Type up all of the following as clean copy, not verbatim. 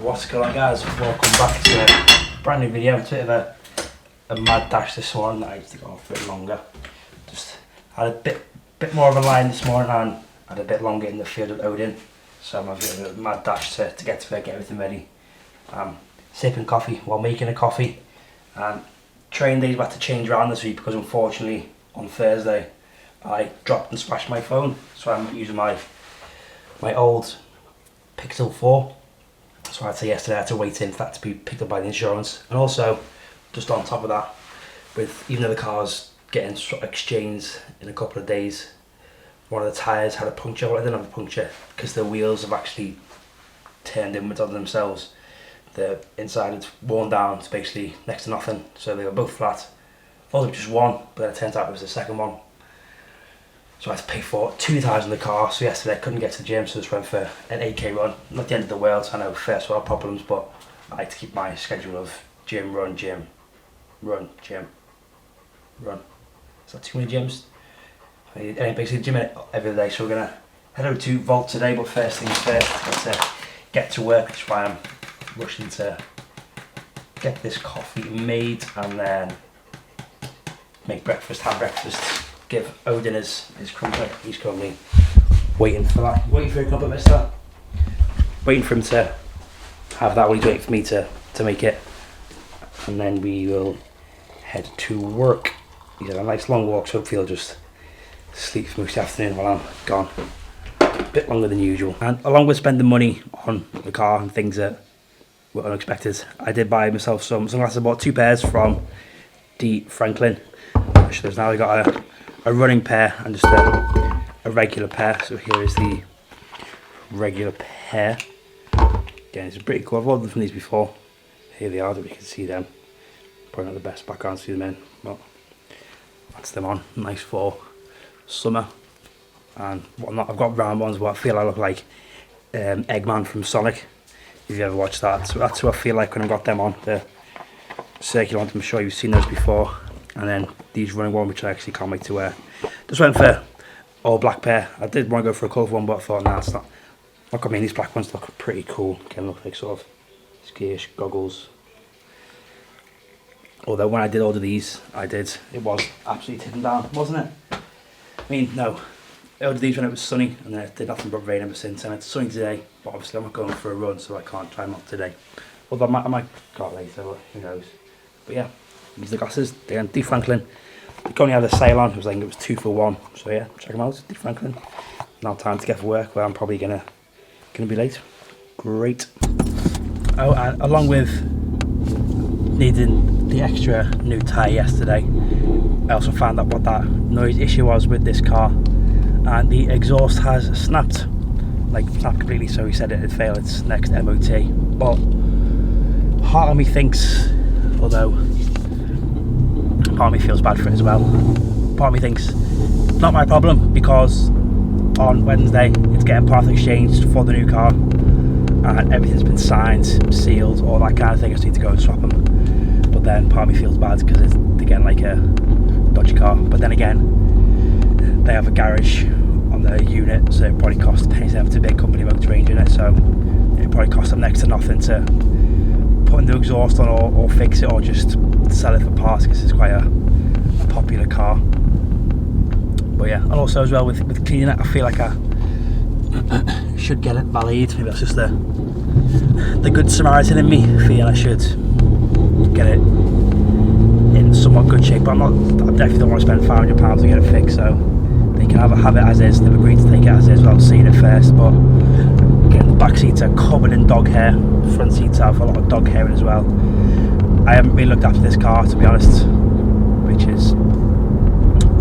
What's going on, guys? Welcome back to a brand new video. It's a bit of a mad dash this morning that I used to go off a bit longer. Just had a bit more of a line this morning and had a bit longer in the field of Odin. So I'm having a mad dash to get to bed, get everything ready. Sipping coffee while making a coffee. Train days had to change around this week because unfortunately on Thursday I dropped and smashed my phone. So I'm using my old Pixel 4. So I'd say yesterday I had to wait in for that to be picked up by the insurance. And also, just on top of that, even though the car's getting sort of exchanged in a couple of days, one of the tyres had a puncture. Well, I didn't have a puncture because the wheels have actually turned inwards on themselves. The inside had worn down to basically next to nothing, so they were both flat. I thought it was just one, but then it turns out it was the second one. So I had to pay for 2 tyres in the car, so yesterday I couldn't get to the gym, so I just went for an 8k run. Not the end of the world, I know first world problems, but I like to keep my schedule of gym, run, gym, run, gym, run. Is that too many gyms? I ain't basically gym every day, so we're going to head over to Vault today, but first things first, I've got to get to work, which is why I'm rushing to get this coffee made and then make breakfast, have breakfast. Give Odin his crumpet. He's currently waiting for that. Waiting for a crumpet, mister. Waiting for him to have that while he's waiting for me to make it. And then we will head to work. He's had a nice long walk, so hopefully he'll just sleep for most of the afternoon while I'm gone. A bit longer than usual. And along with spending money on the car and things that were unexpected, I did buy myself some sunglasses. I bought 2 pairs from D. Franklin. There's now I got a running pair and just a regular pair. So here is the regular pair. Again, it's pretty cool. I've ordered from these before. Here they are, that we can see them. Probably not the best background to see them in, but that's them on. Nice for summer and whatnot. I've got round ones, but I feel I look like Eggman from Sonic. If you ever watched that, so that's what I feel like when I got them on. The circular ones, I'm sure you've seen those before. And then these running one, which I actually can't wait to wear. Just went for all black pair. I did want to go for a colourful one, but I thought, nah, it's not. Look, I mean, these black ones look pretty cool. Can look like sort of skiish goggles. Although when I did order these, it was absolutely tipping down, wasn't it? I mean, no. I ordered these when it was sunny, and then it did nothing but rain ever since. And it's sunny today, but obviously I'm not going for a run, so I can't try them out today. Although I might go out later, but who knows. But yeah. These are the glasses, again, D. Franklin. They only had a sale on, I think it was 2 for 1. So yeah, check them out, D. Franklin. Now time to get for work, where I'm probably gonna be late. Great. Oh, and along with needing the extra new tyre yesterday, I also found out what that noise issue was with this car. And the exhaust has snapped. Like, snapped completely, so he said it had failed its next MOT. But part of me thinks, although part of me feels bad for it as well. Part of me thinks it's not my problem because on Wednesday it's getting part exchanged for the new car and everything's been signed, sealed, all that kind of thing. I just need to go and swap them. But then part of me feels bad because they're getting like a dodgy car. But then again, they have a garage on their unit, so it probably costs pennies to have a big company motor range in it. So it probably costs them next to nothing to put a new exhaust on or fix it or just sell it for parts because it's quite a popular car. But yeah, and also as well with cleaning it, I feel like I should get it valeted. Maybe that's just the good Samaritan in me feel I should get it in somewhat good shape. But I definitely don't want to spend £500 to get it fixed, so they can have it as is. They've agreed to take it as is without seeing it first. But again, the back seats are covered in dog hair, front seats have a lot of dog hair in as well. I haven't really looked after this car, to be honest, which is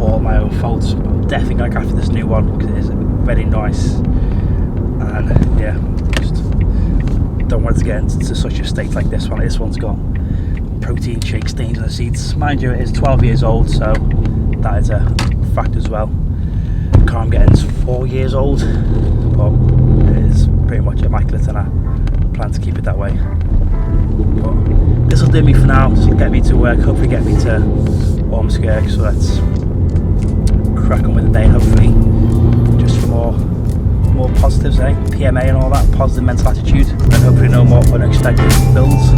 all my own fault. But I'm definitely going to look after this new one because it is very nice. And yeah, just don't want it to get into such a state like this one. This one's got protein shake stains on the seats. Mind you, it is 12 years old, so that is a fact as well. The car I'm getting is 4 years old, but it is pretty much immaculate and I plan to keep it that way. But this will do me for now. This will get me to work, hopefully get me to Ormskirk, so let's crack on with the day, hopefully just for more positives. say, PMA and all that, positive mental attitude, and hopefully no more unexpected bills.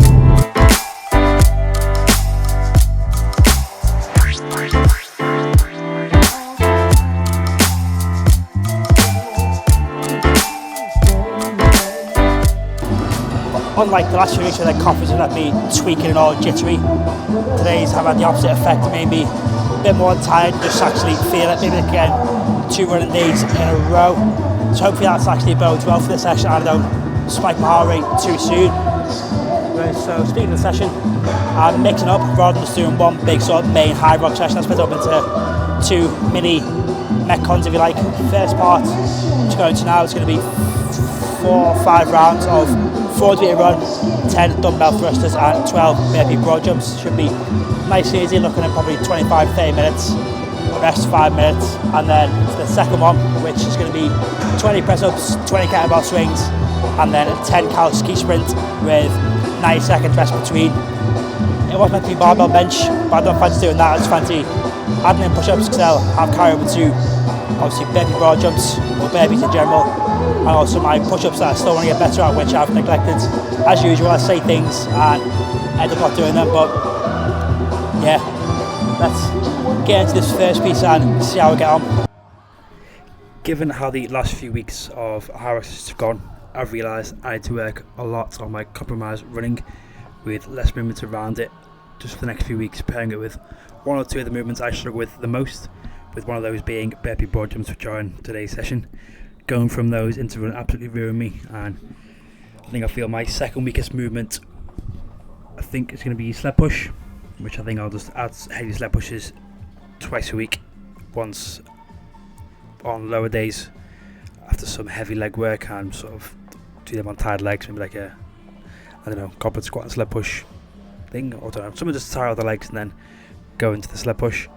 Unlike the last few weeks where the coffees have had me tweaking and all jittery, today's have had the opposite effect. It made me a bit more tired, just actually feel it. Maybe again, 2 running days in a row. So hopefully that's actually bodes well for this session. I don't spike my heart rate too soon. Right, so speaking of the session, I'm mixing up rather than just doing one big sort of main Hyrox session. I split it up into 2 mini Metcons, if you like. First part, which going to now, is going to be 4 or 5 rounds of 40 meter run, 10 dumbbell thrusters and 12 burpee broad jumps. Should be nice and easy, looking at probably 25-30 minutes, rest 5 minutes, and then for the second one, which is going to be 20 press ups, 20 kettlebell swings, and then a 10 cal ski sprint with 90 seconds rest between. It was meant to be barbell bench, but I don't fancy doing that. I just fancy adding in push-ups because I'll have carry over to obviously burpee broad jumps or burpees in general, and also my push-ups that I still want to get better at, which I've neglected. As usual, I say things and end up not doing them, but yeah, let's get into this first piece and see how we get on. Given how the last few weeks of Hyrox have gone, I've realised I need to work a lot on my compromise running with less movement around it just for the next few weeks, pairing it with 1 or 2 of the movements I struggle with the most, with one of those being burpee broad jumps, which are in today's session. Going from those into run absolutely ruined me, and I feel my second weakest movement, I think it's going to be sled push, which I think I'll just add heavy sled pushes twice a week, once on lower days after some heavy leg work, and sort of do them on tired legs, maybe like a, I don't know, goblet squat and sled push thing, or I don't know, someone just tire out the legs and then go into the sled push.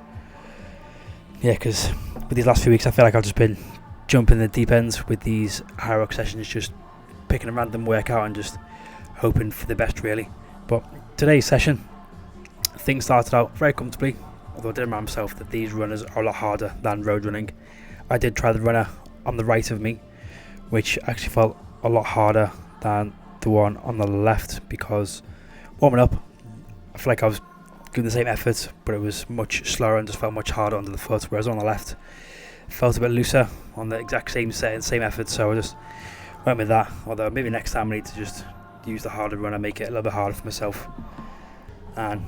Yeah, because with these last few weeks I feel like I've just been jumping the deep ends with these Hyrox sessions, just picking a random workout and just hoping for the best really. But today's session, things started out very comfortably, although I did remind myself that these runners are a lot harder than road running. I did try the runner on the right of me, which actually felt a lot harder than the one on the left, because warming up I feel like I was giving the same effort, but it was much slower and just felt much harder under the foot, whereas on the left felt a bit looser on the exact same set and same effort. So I just went with that, although maybe next time I need to just use the harder runner, make it a little bit harder for myself. And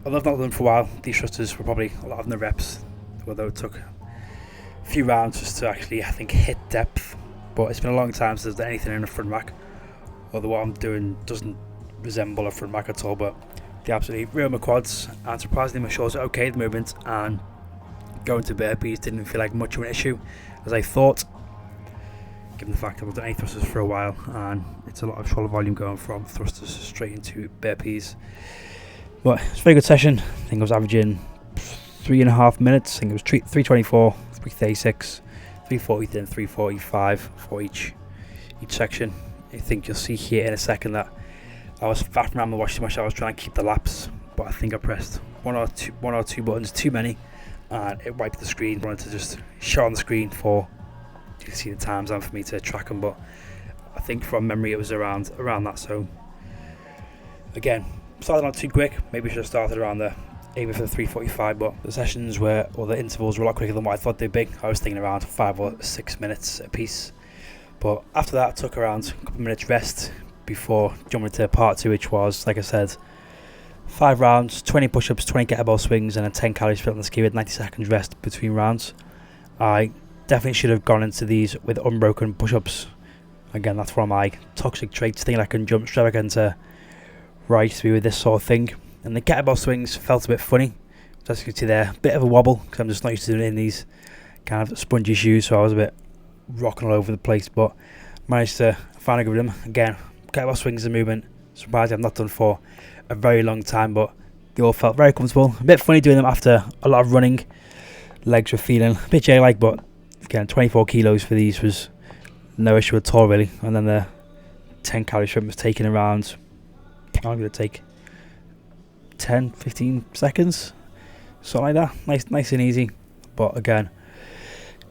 although I've not done for a while, these thrusters were probably a lot of the reps, although it took a few rounds just to actually, I think, hit depth. But it's been a long time since I've done anything in a front rack, although what I'm doing doesn't resemble a front rack at all. But they absolutely ruined my quads, and surprisingly my shoulders are okay at the moment, and going to burpees didn't feel like much of an issue as I thought, given the fact that I've done 8 thrusters for a while, and it's a lot of shoulder volume going from thrusters straight into burpees. But it's a very good session. I think I was averaging 3.5 minutes. I think it was 3:24, 3:36, 3:40, then 3:45 for each section. I think you'll see here in a second that I was faffing around the watch too much. I was trying to keep the laps, but I think I pressed one or two buttons too many, and it wiped the screen. I wanted to just show on the screen for you can see the times and for me to track them, but I think from memory it was around that. So again, started not too quick. Maybe I should have started around aiming for the 3:45, but the sessions were, or the intervals were a lot quicker than what I thought they'd be. I was thinking around 5 or 6 minutes a piece, but after that I took around a couple of minutes rest before jumping into part 2, which was, like I said, 5 rounds, 20 push-ups, 20 kettlebell swings, and a 10 calorie sprint on the ski with 90 seconds rest between rounds. I definitely should have gone into these with unbroken push-ups. Again, that's one of my toxic traits, thinking I can jump straight back into right to be with this sort of thing. And the kettlebell swings felt a bit funny, as you can see there, a bit of a wobble, because I'm just not used to doing it in these kind of spongy shoes, so I was a bit rocking all over the place, but managed to find a good rhythm. Again, kettlebell swings is a movement, surprised I've not done for a very long time, but they all felt very comfortable. A bit funny doing them after a lot of running. Legs were feeling a bit jelly-like, but again, 24 kilos for these was no issue at all really. And then the 10 calorie sprint was taking around, I'm going to take 10-15 seconds, something like that. Nice and easy. But again,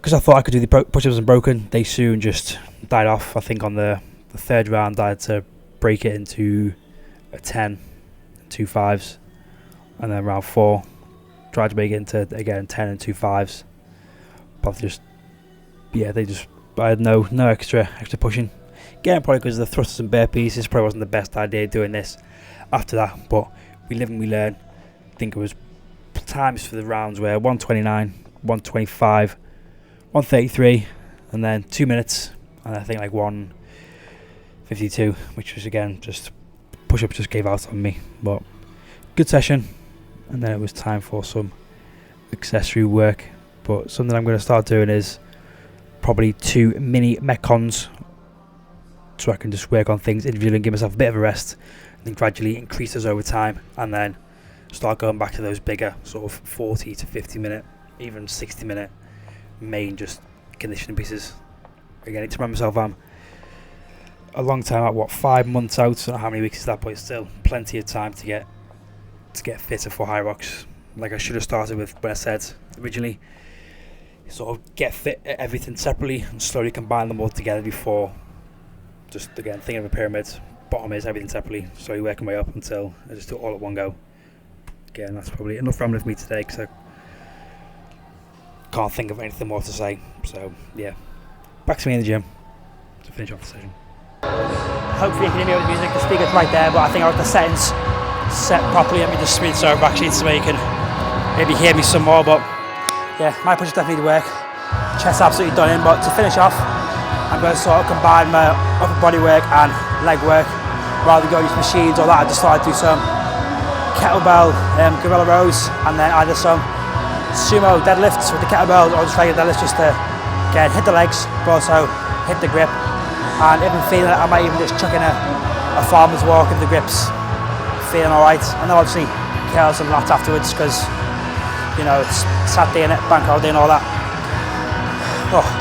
because I thought I could do the push-ups unbroken, they soon just died off. I think on the third round I had to break it into a 10, 2 5s, and then round 4 tried to make it into again 10 and 2 5s, but I had no extra pushing. Again, probably because of the thrusters and burpees. This probably wasn't the best idea doing this after that, but we live and we learn. I think it was times for the rounds where 129, 125, 133, and then 2 minutes, and I think like 152, which was again just push-ups just gave out on me. But good session, and then it was time for some accessory work. But something I'm going to start doing is probably 2 mini Metcons, so I can just work on things individually and give myself a bit of a rest, and then gradually increase those over time, and then start going back to those bigger sort of 40 to 50 minute, even 60 minute main just conditioning pieces. Again, I need to remind myself I'm a long time out, 5 months out, I don't know how many weeks is that, but it's still plenty of time to get fitter for Hyrox. Like I should have started with when I said originally, sort of get fit at everything separately and slowly combine them all together before just again thinking of a pyramid. Bottom is everything separately, slowly working my way up until I just do it all at one go. Again, that's probably enough rambling for me today because I can't think of anything more to say. So yeah, back to me in the gym to finish off the session. Hopefully you can hear me with the music. The speaker's right there, but I think I got the settings set properly. Let me just switch over back sheets so you can maybe hear me some more. But yeah, my push definitely need work. Chest absolutely done in, but to finish off, I'm going to sort of combine my upper body work and leg work. Rather than go use machines or that, I just thought I'd do some kettlebell gorilla rows, and then either some sumo deadlifts with the kettlebell or just regular deadlifts, just to again hit the legs but also hit the grip. And if I'm feeling it, I might even just chuck in a farmer's walk if the grip's feeling alright, and then obviously curls and lats afterwards because you know it's Saturday and bank holiday and all that. Oh.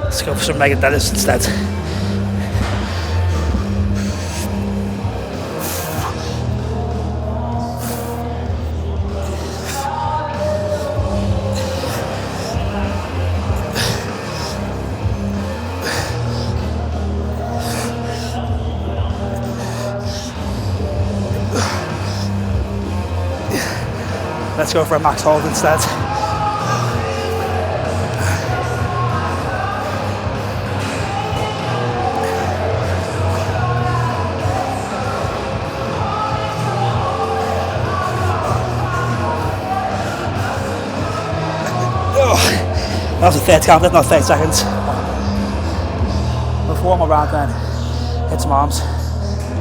Let's go for some mega deadlifts instead. Let's go for a max hold instead. That was a 30 count, that's not 30 seconds. But for one more round then, hit some arms.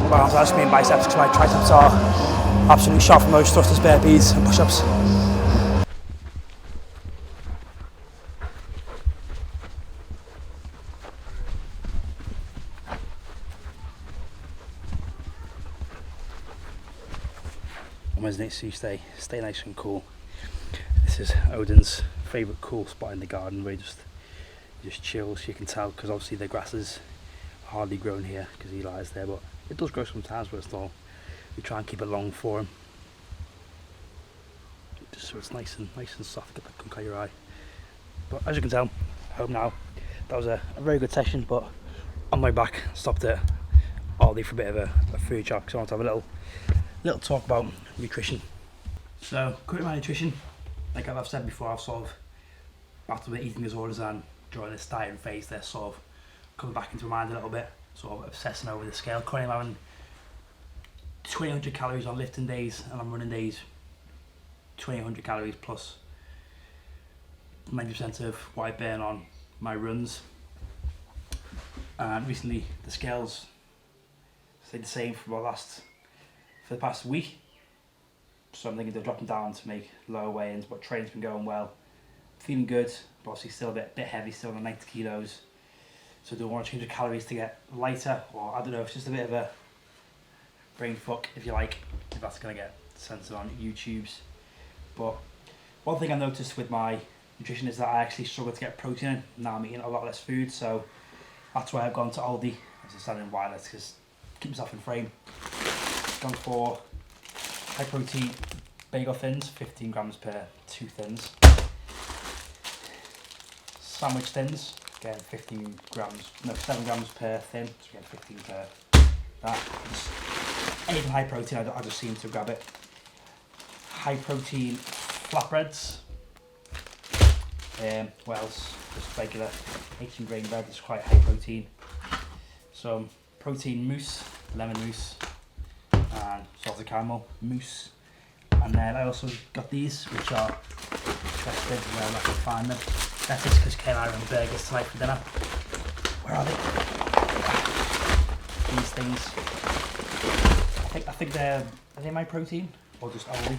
My arms are just main biceps because my triceps are absolutely shot from those thrusters, burpees and push-ups. Almost needs to stay nice and cool. This is Odin's favourite cool spot in the garden where he just chills. You can tell because obviously the grass is hardly grown here because he lies there, but it does grow sometimes, but still we try and keep it long for him, just so it's nice and soft, get that gunk out your eye. But as you can tell, home now. That was a very good session, but on my back stopped at Aldi for a bit of a food chat because I want to have a little talk about nutrition. So currently my nutrition, like I've said before, I've sort of battled with eating disorders, and during this dieting phase they're sort of coming back into my mind a little bit, sort of obsessing over the scale. Currently I'm having 2,800 calories on lifting days, and I'm running days 2,800 calories plus 90% of what I burn on my runs. And recently the scales stayed the same for the past week, so I'm thinking of dropping down to make lower weigh-ins, but training's been going well, feeling good, but obviously still a bit heavy, still on 90 kilos. So I don't want to change the calories to get lighter, or I don't know, it's just a bit of a brain fuck, if you like, if that's going to get censored on YouTube's. But one thing I noticed with my nutrition is that I actually struggle to get protein in. Now I'm eating a lot less food, so that's why I've gone to Aldi, as I said in wireless, because keep myself in frame. Gone for high protein bagel thins, 15 grams per 2 thins. Sandwich thins, again 15 grams, no 7 grams per thin, so again 15 per that. Anything high protein, I just seem to grab it. High protein flatbreads. What else? Just regular 18 grain bread, it's quite high protein. Some protein mousse, lemon mousse, and salted caramel mousse. And then I also got these, which are interesting where I can find them. That's just because Ken and I are on burgers tonight for dinner. Where are they? These things. I think are they my protein or just Aldi?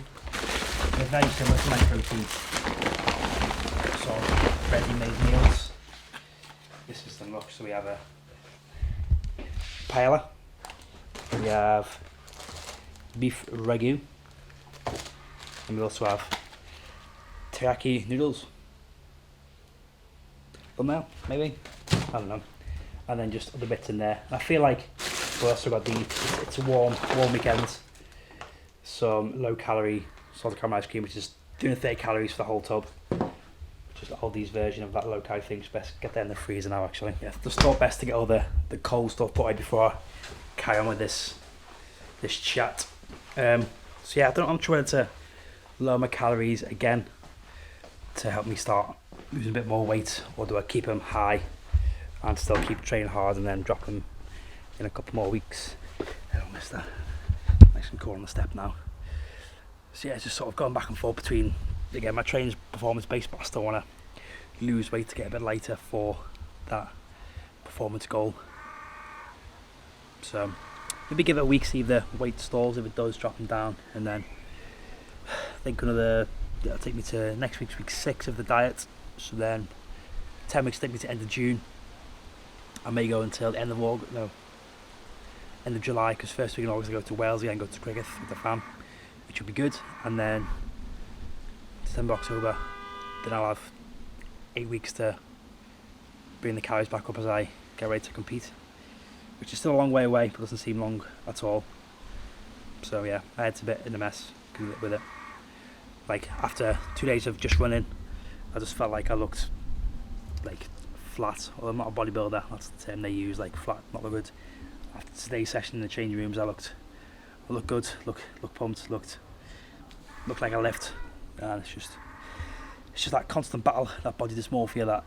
They're very similar to my protein. So ready-made meals. This is the look. So we have a paella. We have beef ragu. And we also have teriyaki noodles. Thumbnail, maybe? I don't know. And then just other bits in there. And I feel like we also got these. It's a warm weekend. Some low calorie salted caramel ice cream, which is 230 calories for the whole tub. Just all these version of that low calorie thing. Just best get that in the freezer now. Actually, yeah. Just thought best to get all the cold stuff put away before I carry on with this chat. So yeah, I'm not sure whether to lower my calories again to help me start losing a bit more weight, or do I keep them high and still keep training hard and then drop them in a couple more weeks? I don't miss that. Nice and cool on the step now. So yeah, it's just sort of going back and forth between, again, my training's performance based, but I still want to lose weight to get a bit lighter for that performance goal. So maybe give it a week, see if the weight stalls, if it does, drop them down, and then I think that'll take me to next week's week 6 of the diet. So then 10 weeks take me to end of June. I may go until the end of August, no, end of July, because first week in August I go to Wales again, go to cricket with the fam, which will be good. And then December, October, then I'll have 8 weeks to bring the calories back up as I get ready to compete, which is still a long way away, but doesn't seem long at all. So yeah, my head's a bit in a mess with it. Like after 2 days of just running, I just felt like I looked like flat. Well, I'm not a bodybuilder, that's the term they use, like flat, not look good. After today's session in the changing rooms, I looked good, look pumped, looked like I left. And it's just that constant battle, that body dysmorphia, that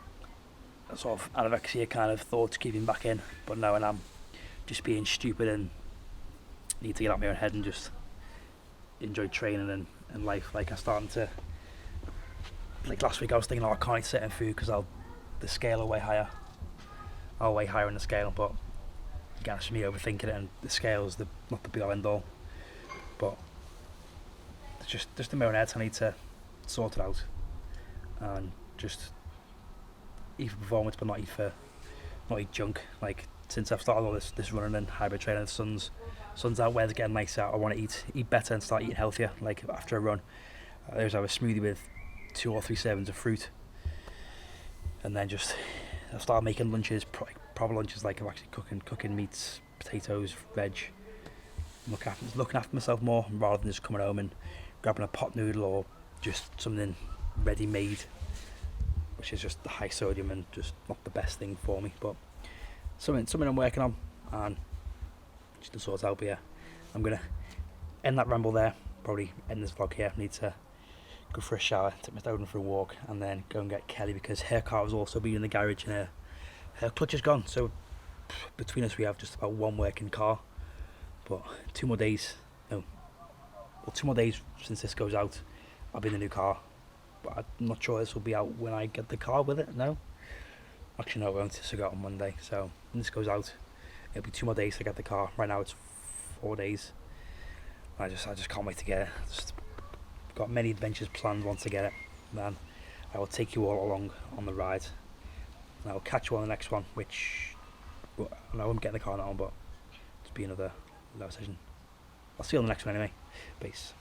sort of anorexia kind of thoughts keeping back in. But no, and I'm just being stupid and need to get out my own head and just enjoy training and life. Like I'm starting to, like last week I was thinking, I can't eat certain food because the scale will weigh higher. I'll weigh higher on the scale, but again, it's me overthinking it, and the scale's not the be all end all. But it's just in my own head, so I need to sort it out and just eat for performance, but not eat junk. Like since I've started all this running and hybrid training, the sun's out, weather's getting nicer. I want to eat better and start eating healthier. Like after a run, there's have a smoothie with 2 or 3 servings of fruit, and then just I'll start making lunches, proper lunches. Like I'm actually cooking meats, potatoes, veg. Looking after myself more rather than just coming home and grabbing a pot noodle or just something ready made, which is just the high sodium and just not the best thing for me. But something I'm working on and just to sort out. But yeah, I'm gonna end that ramble there. Probably end this vlog here. I need to go for a shower, take my Snowden for a walk, and then go and get Kelly because her car was also been in the garage and her clutch is gone. So between us we have just about 1 working car. But 2 more days since this goes out, I'll be in the new car. But I'm not sure this will be out when I get the car with it. No, actually no, it won't. This will go out on Monday. So when this goes out, it'll be 2 more days to get the car. Right now it's 4 days. I just can't wait to get it. Just got many adventures planned once I get it. Man, I will take you all along on the ride. And I will catch you on the next one, which, well, I won't get in the car now, but it'll be another session. I'll see you on the next one anyway. Peace.